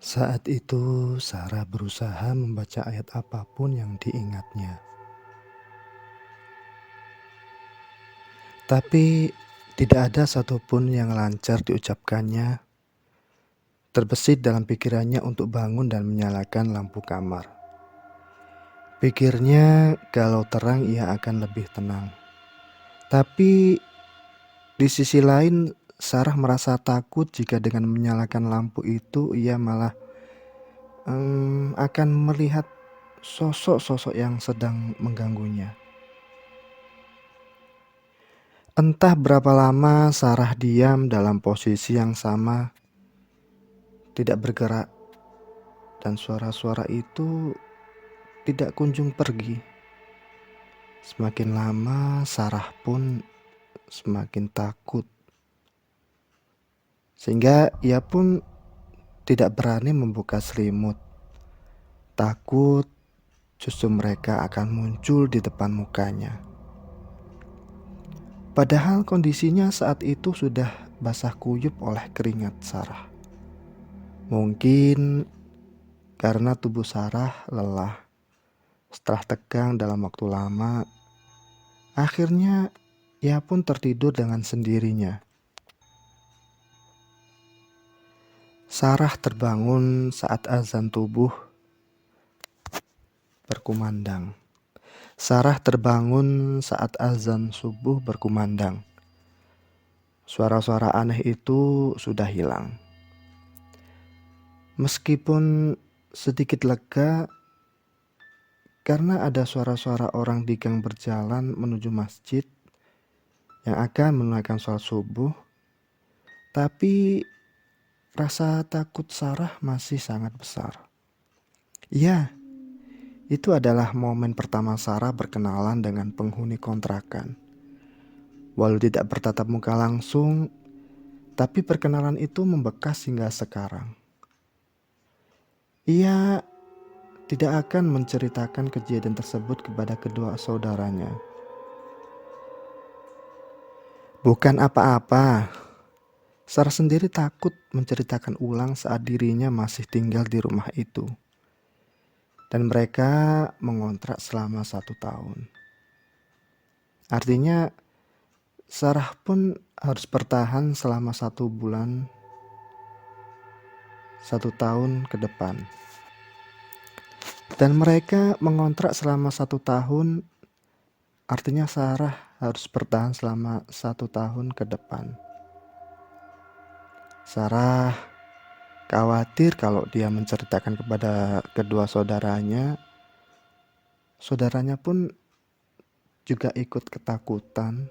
Saat itu, Sarah berusaha membaca ayat apapun yang diingatnya. Tapi tidak ada satupun yang lancar diucapkannya. Terbesit dalam pikirannya untuk bangun dan menyalakan lampu kamar. Pikirnya kalau terang ia akan lebih tenang. Tapi di sisi lain, Sarah merasa takut jika dengan menyalakan lampu itu ia malah akan melihat sosok-sosok yang sedang mengganggunya. Entah berapa lama Sarah diam dalam posisi yang sama, tidak bergerak, dan suara-suara itu tidak kunjung pergi. Semakin lama Sarah pun semakin takut, sehingga ia pun tidak berani membuka selimut. Takut justru mereka akan muncul di depan mukanya. Padahal kondisinya saat itu sudah basah kuyup oleh keringat Sarah. Mungkin karena tubuh Sarah lelah setelah tegang dalam waktu lama, akhirnya ia pun tertidur dengan sendirinya. Sarah terbangun saat azan subuh berkumandang. Sarah terbangun saat azan subuh berkumandang. Suara-suara aneh itu sudah hilang. Meskipun sedikit lega karena ada suara-suara orang di gang berjalan menuju masjid yang akan menunaikan sholat subuh, tapi rasa takut Sarah masih sangat besar. Ya, itu adalah momen pertama Sarah berkenalan dengan penghuni kontrakan. Walau tidak bertatap muka langsung, tapi perkenalan itu membekas hingga sekarang. Ia tidak akan menceritakan kejadian tersebut kepada kedua saudaranya. Bukan apa-apa, Sarah sendiri takut menceritakan ulang saat dirinya masih tinggal di rumah itu. Dan mereka mengontrak selama 1 tahun. Artinya Sarah pun harus bertahan selama 1 bulan, 1 tahun ke depan. Dan mereka mengontrak selama 1 tahun, artinya Sarah harus bertahan selama 1 tahun ke depan. Sarah khawatir kalau dia menceritakan kepada kedua saudaranya pun juga ikut ketakutan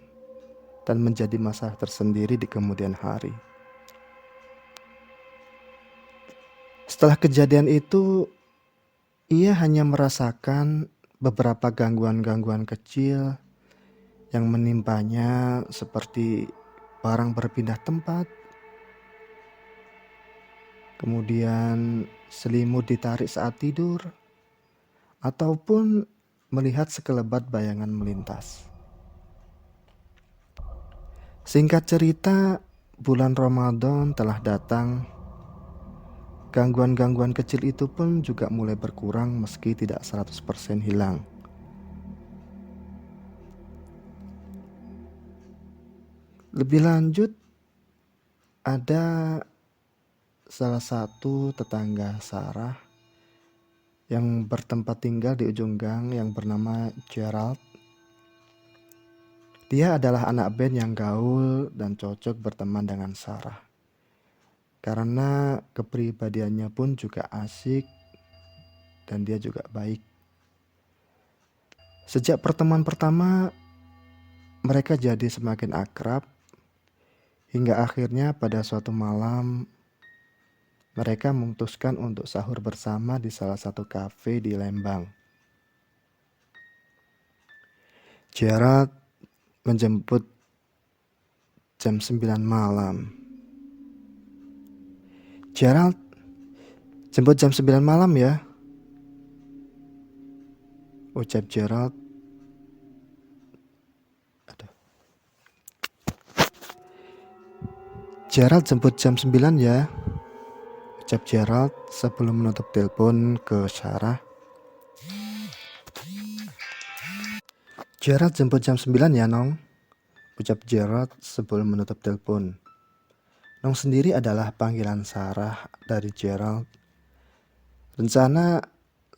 dan menjadi masalah tersendiri di kemudian hari. Setelah kejadian itu, ia hanya merasakan beberapa gangguan-gangguan kecil yang menimpanya seperti barang berpindah tempat, kemudian selimut ditarik saat tidur, ataupun melihat sekelebat bayangan melintas. Singkat cerita, bulan Ramadan telah datang. Gangguan-gangguan kecil itu pun juga mulai berkurang meski tidak 100% hilang. Lebih lanjut, ada salah satu tetangga Sarah yang bertempat tinggal di ujung gang yang bernama Gerald. Dia adalah anak band yang gaul dan cocok berteman dengan Sarah. Karena kepribadiannya pun juga asik dan dia juga baik. Sejak pertemuan pertama, mereka jadi semakin akrab hingga akhirnya pada suatu malam mereka memutuskan untuk sahur bersama di salah satu kafe di Lembang. Gerald menjemput jam 9 malam. Gerald, jemput jam 9 malam ya, ucap Gerald. Gerald jemput jam 9 ya, ucap Gerald sebelum menutup telepon ke Sarah. Gerald jemput jam 9 ya, Nong, ucap Gerald sebelum menutup telepon. Nong sendiri adalah panggilan Sarah dari Gerald. Rencana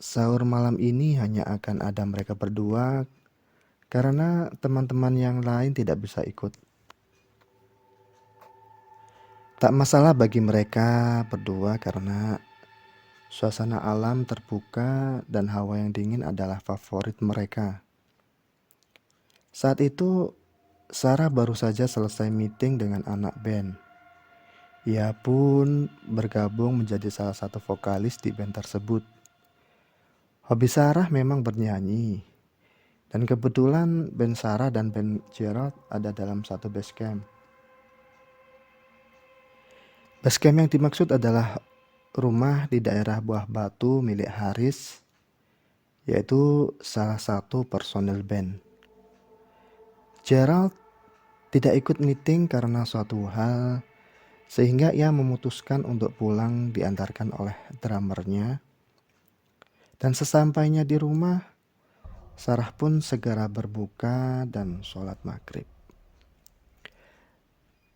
sahur malam ini hanya akan ada mereka berdua karena teman-teman yang lain tidak bisa ikut. Tak masalah bagi mereka berdua karena suasana alam terbuka dan hawa yang dingin adalah favorit mereka. Saat itu, Sarah baru saja selesai meeting dengan anak band. Ia pun bergabung menjadi salah satu vokalis di band tersebut. Hobi Sarah memang bernyanyi. Dan kebetulan band Sarah dan band Gerald ada dalam satu base camp. Base camp yang dimaksud adalah rumah di daerah Buah Batu milik Haris, yaitu salah satu personel band. Gerald tidak ikut meeting karena suatu hal, sehingga ia memutuskan untuk pulang diantarkan oleh drummernya. Dan sesampainya di rumah, Sarah pun segera berbuka dan sholat maghrib.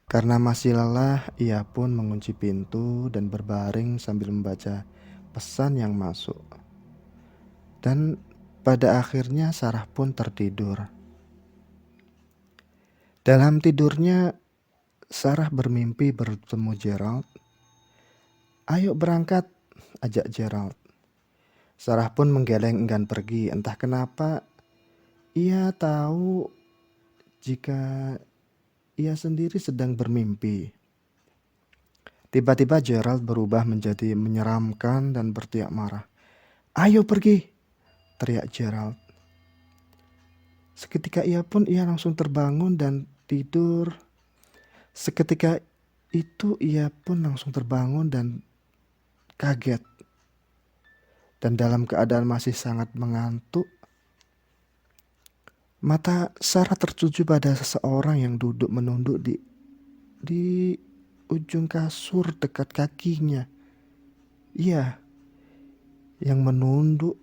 Karena masih lelah, ia pun mengunci pintu dan berbaring sambil membaca pesan yang masuk. Dan pada akhirnya Sarah pun tertidur. Dalam tidurnya, Sarah bermimpi bertemu Gerald. "Ayo berangkat," ajak Gerald. Sarah pun menggeleng enggan pergi. Entah kenapa, ia tahu jika ia sendiri sedang bermimpi. Tiba-tiba Gerald berubah menjadi menyeramkan dan berteriak marah. "Ayo pergi!" teriak Gerald. Seketika ia langsung terbangun dan tidur. Seketika itu ia pun langsung terbangun dan kaget. Dan dalam keadaan masih sangat mengantuk, mata Sarah tertuju pada seseorang yang duduk menunduk di ujung kasur dekat kakinya. Iya, yang menunduk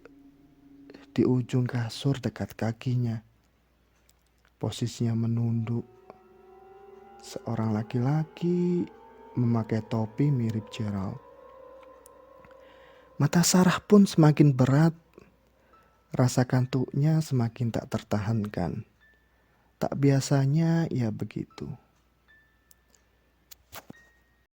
di ujung kasur dekat kakinya. Posisinya menunduk. Seorang laki-laki memakai topi mirip Gerald. Mata Sarah pun semakin berat. Rasa kantuknya semakin tak tertahankan. Tak biasanya ia begitu.